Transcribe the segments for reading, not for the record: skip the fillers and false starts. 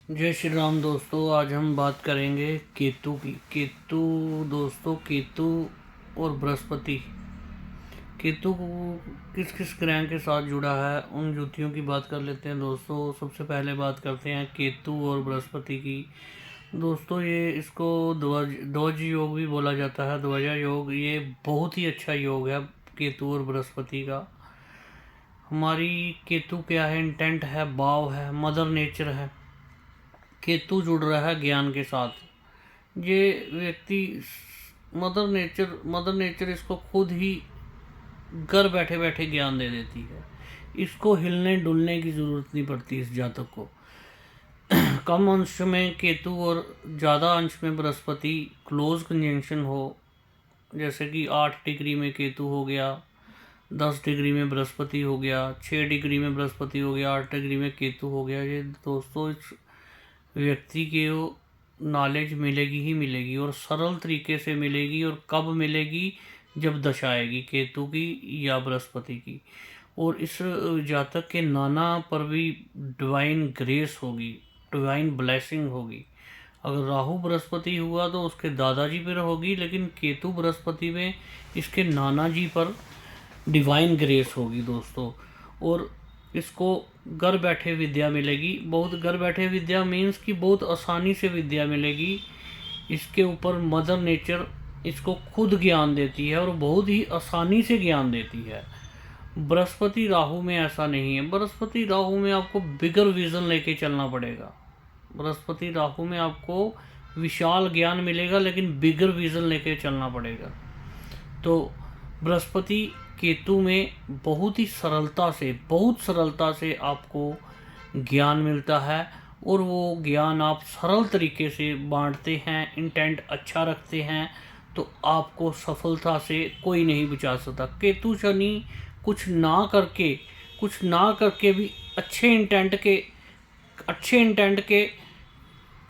जय श्री राम दोस्तों। आज हम बात करेंगे केतु की। केतु और बृहस्पति। केतु किस किस ग्रह के साथ जुड़ा है, उन ज्योतियों की बात कर लेते हैं दोस्तों। सबसे पहले बात करते हैं केतु और बृहस्पति की। दोस्तों ये इसको ध्वज योग भी बोला जाता है, ध्वजा योग। ये बहुत ही अच्छा योग है केतु और बृहस्पति का। हमारी केतु क्या है, इंटेंट है, भाव है, मदर नेचर है। केतु जुड़ रहा है ज्ञान के साथ। ये व्यक्ति मदर नेचर इसको खुद ही घर बैठे बैठे ज्ञान दे देती है। इसको हिलने डुलने की ज़रूरत नहीं पड़ती इस जातक को। कम अंश में केतु और ज़्यादा अंश में बृहस्पति क्लोज कंजंक्शन हो, जैसे कि 8 डिग्री में केतु हो गया, 10 डिग्री में बृहस्पति हो गया, 6 डिग्री में बृहस्पति हो गया, 8 डिग्री में केतु हो गया। ये दोस्तों इस व्यक्ति के नॉलेज मिलेगी ही मिलेगी, और सरल तरीके से मिलेगी। और कब मिलेगी? जब दशा आएगी केतु की या बृहस्पति की। और इस जातक के नाना पर भी डिवाइन ग्रेस होगी, डिवाइन ब्लेसिंग होगी। अगर राहु बृहस्पति हुआ तो उसके दादाजी पर होगी, लेकिन केतु बृहस्पति में इसके नाना जी पर डिवाइन ग्रेस होगी दोस्तों। और इसको घर बैठे विद्या मिलेगी। बहुत घर बैठे विद्या मीन्स कि बहुत आसानी से विद्या मिलेगी। इसके ऊपर मदर नेचर इसको खुद ज्ञान देती है, और बहुत ही आसानी से ज्ञान देती है। बृहस्पति राहु में ऐसा नहीं है। बृहस्पति राहु में आपको बिगर विजन लेके चलना पड़ेगा। बृहस्पति राहु में आपको विशाल ज्ञान मिलेगा, लेकिन बिगर विजन लेके चलना पड़ेगा। तो बृहस्पति केतु में बहुत सरलता से आपको ज्ञान मिलता है, और वो ज्ञान आप सरल तरीके से बांटते हैं, इंटेंट अच्छा रखते हैं, तो आपको सफलता से कोई नहीं बचा सकता। केतु शनि कुछ ना करके भी अच्छे इंटेंट के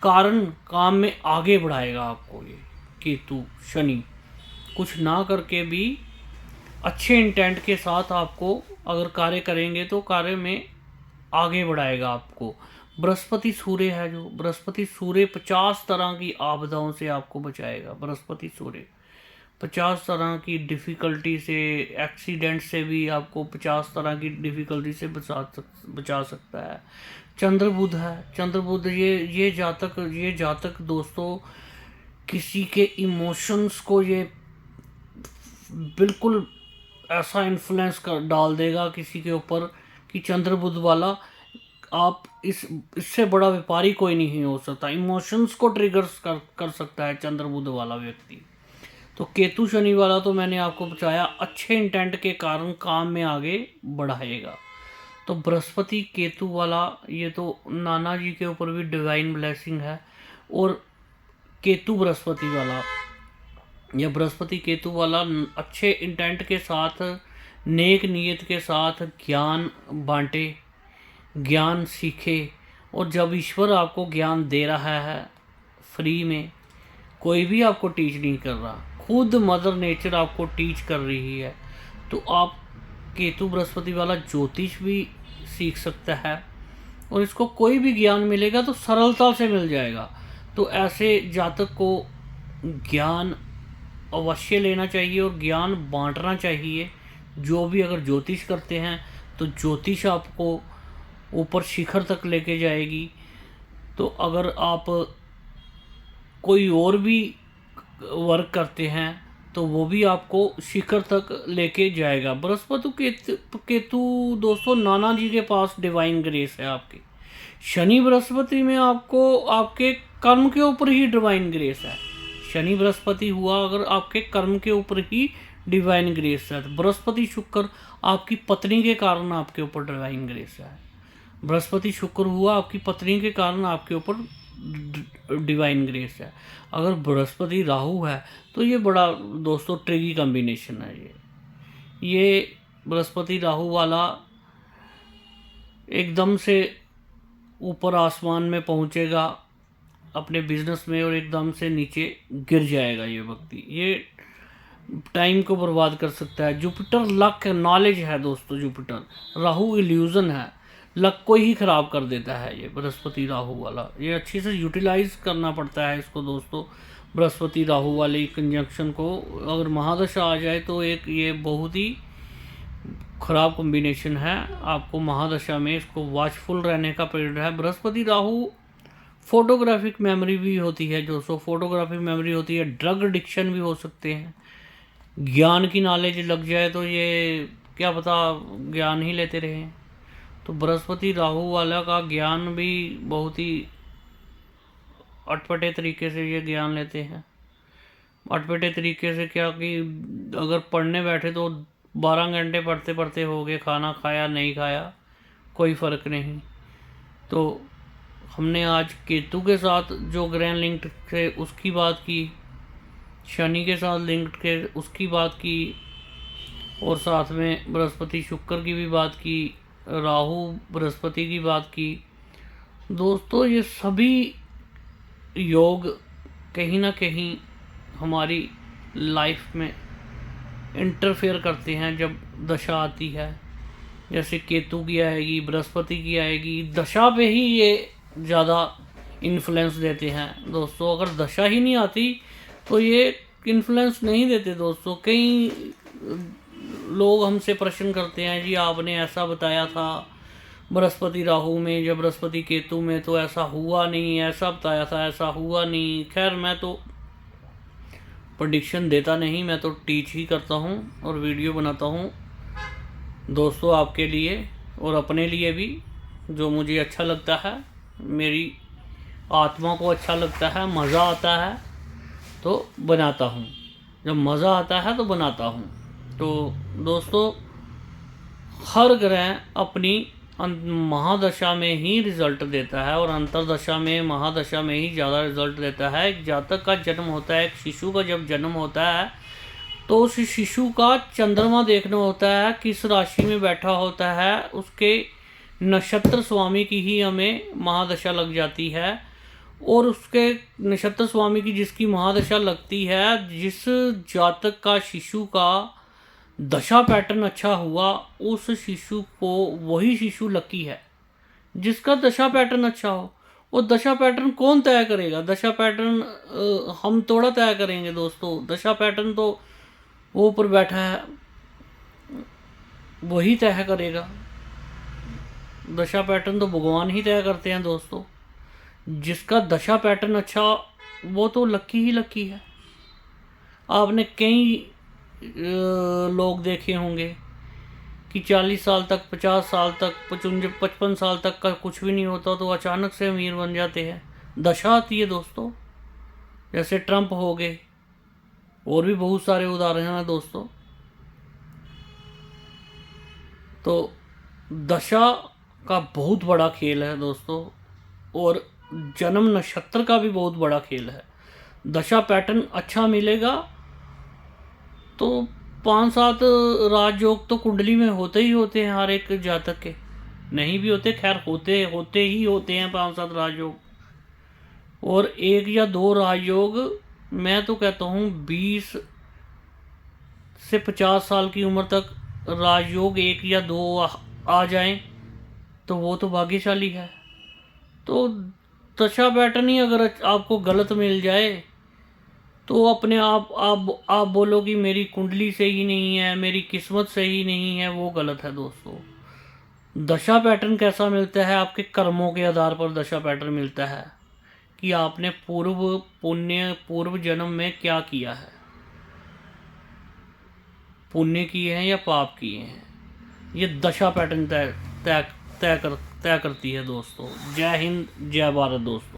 कारण काम में आगे बढ़ाएगा आपको। ये केतु शनि कुछ ना करके भी अच्छे इंटेंट के साथ आपको अगर कार्य करेंगे तो कार्य में आगे बढ़ाएगा आपको। बृहस्पति सूर्य है, जो बृहस्पति सूर्य 50 तरह की आपदाओं से आपको बचाएगा। बृहस्पति सूर्य 50 तरह की डिफ़िकल्टी से, एक्सीडेंट से भी आपको 50 तरह की डिफ़िकल्टी से बचा सकता है। चंद्र बुध है। चंद्र बुध ये जातक दोस्तों किसी के इमोशंस को ये बिल्कुल ऐसा इन्फ्लुएंस कर डाल देगा किसी के ऊपर कि चंद्र बुध वाला आप इससे बड़ा व्यापारी कोई नहीं हो सकता। इमोशंस को ट्रिगर्स कर सकता है चंद्र बुध वाला व्यक्ति। तो केतु शनि वाला तो मैंने आपको बताया, अच्छे इंटेंट के कारण काम में आगे बढ़ाएगा। तो बृहस्पति केतु वाला ये तो नाना जी के ऊपर भी डिवाइन ब्लेसिंग है। और केतु बृहस्पति वाला या बृहस्पति केतु वाला अच्छे इंटेंट के साथ, नेक नीयत के साथ ज्ञान बांटे, ज्ञान सीखे। और जब ईश्वर आपको ज्ञान दे रहा है फ्री में, कोई भी आपको टीच नहीं कर रहा, खुद मदर नेचर आपको टीच कर रही है, तो आप केतु बृहस्पति वाला ज्योतिष भी सीख सकता है। और इसको कोई भी ज्ञान मिलेगा तो सरलता से मिल जाएगा। तो ऐसे जातक को ज्ञान अवश्य लेना चाहिए और ज्ञान बांटना चाहिए। जो भी अगर ज्योतिष करते हैं तो ज्योतिष आपको ऊपर शिखर तक लेके जाएगी। तो अगर आप कोई और भी वर्क करते हैं तो वो भी आपको शिखर तक लेके जाएगा। बृहस्पति केतु दोस्तों नाना जी के पास डिवाइन ग्रेस है आपकी। शनि बृहस्पति में आपको आपके कर्म के ऊपर ही डिवाइन ग्रेस है। शनि बृहस्पति हुआ अगर आपके कर्म के ऊपर ही डिवाइन ग्रेस है। बृहस्पति शुक्र आपकी पत्नी के कारण आपके ऊपर डिवाइन ग्रेस है। बृहस्पति शुक्र हुआ आपकी पत्नी के कारण आपके ऊपर डिवाइन ग्रेस है। अगर बृहस्पति राहु है तो ये बड़ा दोस्तों ट्रिकी कॉम्बिनेशन है। ये बृहस्पति राहु वाला एकदम से ऊपर आसमान में पहुंचेगा अपने बिजनेस में, और एकदम से नीचे गिर जाएगा ये व्यक्ति। ये टाइम को बर्बाद कर सकता है। जुपिटर लक नॉलेज है दोस्तों। जुपिटर राहु इल्यूजन है। लक को ही ख़राब कर देता है ये बृहस्पति राहु वाला। ये अच्छे से यूटिलाइज करना पड़ता है इसको दोस्तों, बृहस्पति राहु वाली कंजंक्शन को। अगर महादशा आ जाए तो एक ये बहुत ही ख़राब कॉम्बिनेशन है। आपको महादशा में इसको वॉचफुल रहने का पीरियड है। बृहस्पति राहु फोटोग्राफिक मेमोरी भी होती है दोस्तों, फोटोग्राफिक मेमोरी होती है, ड्रग एडिक्शन भी हो सकते हैं, ज्ञान की नॉलेज लग जाए तो ये क्या पता ज्ञान ही लेते रहें। तो बृहस्पति राहु वाला का ज्ञान भी बहुत ही अटपटे तरीके से ये ज्ञान लेते हैं। अटपटे तरीके से क्या कि अगर पढ़ने बैठे तो 12 घंटे पढ़ते पढ़ते हो गए, खाना खाया नहीं खाया कोई फ़र्क नहीं। तो हमने आज केतु के साथ जो ग्रह लिंक्ड थे उसकी बात की, शनि के साथ लिंक्ड के उसकी बात की, और साथ में बृहस्पति शुक्र की भी बात की, राहु बृहस्पति की बात की। दोस्तों ये सभी योग कहीं ना कहीं हमारी लाइफ में इंटरफेयर करते हैं जब दशा आती है। जैसे केतु की आएगी, बृहस्पति की आएगी, दशा पे ही ये ज़्यादा इन्फ्लुएंस देते हैं दोस्तों। अगर दशा ही नहीं आती तो ये इन्फ्लुएंस नहीं देते दोस्तों। कई लोग हमसे प्रश्न करते हैं, जी आपने ऐसा बताया था बृहस्पति राहु में, जब बृहस्पति केतु में तो ऐसा हुआ नहीं, ऐसा बताया था ऐसा हुआ नहीं। खैर मैं तो प्रेडिक्शन देता नहीं, मैं तो टीच ही करता हूँ और वीडियो बनाता हूँ दोस्तों आपके लिए और अपने लिए भी। जो मुझे अच्छा लगता है, मेरी आत्मा को अच्छा लगता है, मज़ा आता है तो बनाता हूँ। जब मज़ा आता है तो बनाता हूँ। तो दोस्तों हर ग्रह अपनी महादशा में ही रिज़ल्ट देता है और अंतरदशा में, महादशा में ही ज़्यादा रिज़ल्ट देता है। एक जातक का जन्म होता है, एक शिशु का जब जन्म होता है तो उस शिशु का चंद्रमा देखना होता है, किस राशि में बैठा होता है, उसके नक्षत्र स्वामी की ही हमें महादशा लग जाती है। और उसके नक्षत्र स्वामी की जिसकी महादशा लगती है, जिस जातक का शिशु का दशा पैटर्न अच्छा हुआ, उस शिशु को वही शिशु लकी है जिसका दशा पैटर्न अच्छा हो। और दशा पैटर्न कौन तय करेगा? दशा पैटर्न हम थोड़ा तय करेंगे दोस्तों। दशा पैटर्न तो वो ऊपर बैठा है वही तय करेगा। दशा पैटर्न तो भगवान ही तय करते हैं दोस्तों। जिसका दशा पैटर्न अच्छा वो तो लकी ही लकी है। आपने कई लोग देखे होंगे कि 40 साल तक, 50 साल तक, 55 साल तक का कुछ भी नहीं होता तो अचानक से अमीर बन जाते हैं। दशा आती है दोस्तों। जैसे ट्रंप हो गए, और भी बहुत सारे उदाहरण हैं दोस्तों। तो दशा का बहुत बड़ा खेल है दोस्तों, और जन्म नक्षत्र का भी बहुत बड़ा खेल है। दशा पैटर्न अच्छा मिलेगा तो 5-7 राजयोग तो कुंडली में होते ही होते हैं हर एक जातक के। नहीं भी होते, खैर होते ही होते हैं 5-7 राजयोग। और 1 या 2 राजयोग, मैं तो कहता हूँ 20 से 50 साल की उम्र तक राजयोग 1 या 2 आ जाएं तो वो तो भाग्यशाली है। तो दशा पैटर्न ही अगर आपको गलत मिल जाए तो अपने आप बोलो कि मेरी कुंडली से ही नहीं है, मेरी किस्मत से ही नहीं है, वो गलत है दोस्तों। दशा पैटर्न कैसा मिलता है? आपके कर्मों के आधार पर दशा पैटर्न मिलता है कि आपने पूर्व जन्म में क्या किया है, पुण्य किए हैं या पाप किए हैं। ये दशा पैटर्न तय करती है दोस्तों। जय हिंद, जय भारत दोस्तों।